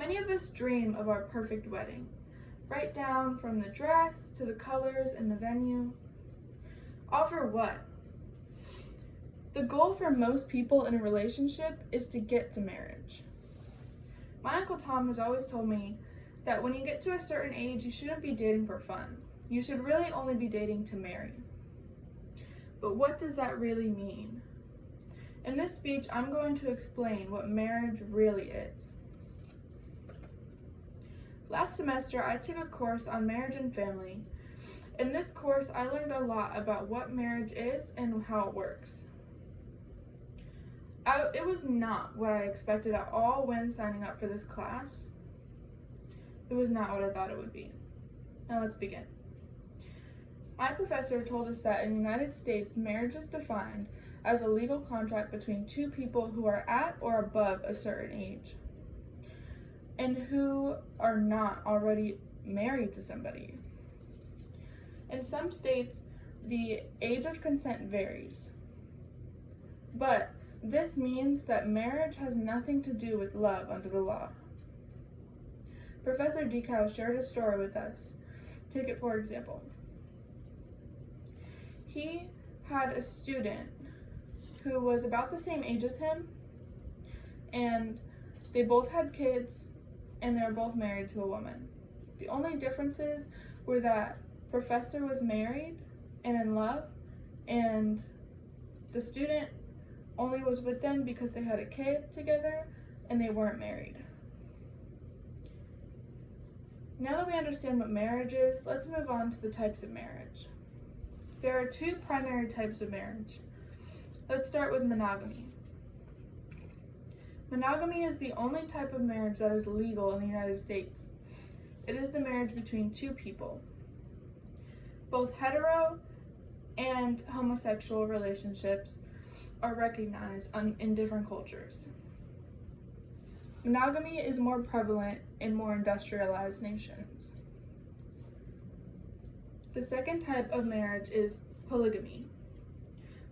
Many of us dream of our perfect wedding, right down from the dress to the colors and the venue. All for what? The goal for most people in a relationship is to get to marriage. My Uncle Tom has always told me that when you get to a certain age, you shouldn't be dating for fun. You should really only be dating to marry. But what does that really mean? In this speech, I'm going to explain what marriage really is. Last semester, I took a course on marriage and family. In this course, I learned a lot about what marriage is and how it works. It was not what I expected at all when signing up for this class. It was not what I thought it would be. Now let's begin. My professor told us that in the United States, marriage is defined as a legal contract between two people who are at or above a certain age and who are not already married to somebody. In some states, the age of consent varies, but this means that marriage has nothing to do with love under the law. Professor Dekow shared a story with us. Take it for example. He had a student who was about the same age as him, and they both had kids, and they were both married to a woman. The only differences were that Professor was married and in love, and the student only was with them because they had a kid together and they weren't married. Now that we understand what marriage is, let's move on to the types of marriage. There are two primary types of marriage. Let's start with monogamy. Monogamy is the only type of marriage that is legal in the United States. It is the marriage between two people. Both hetero and homosexual relationships are recognized in different cultures. Monogamy is more prevalent in more industrialized nations. The second type of marriage is polygamy.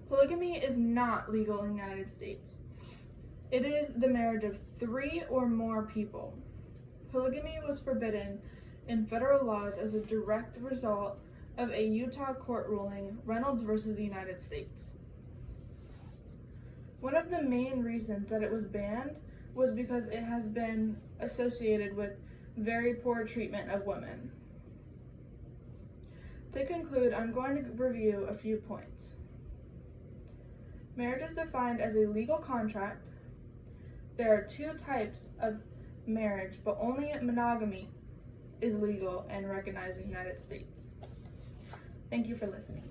Polygamy is not legal in the United States. It is the marriage of 3 or more people. Polygamy was forbidden in federal laws as a direct result of a Utah court ruling, Reynolds versus the United States. One of the main reasons that it was banned was because it has been associated with very poor treatment of women. To conclude, I'm going to review a few points. Marriage is defined as a legal contract. There are 2 types of marriage, but only monogamy is legal and recognized in the United States. Thank you for listening.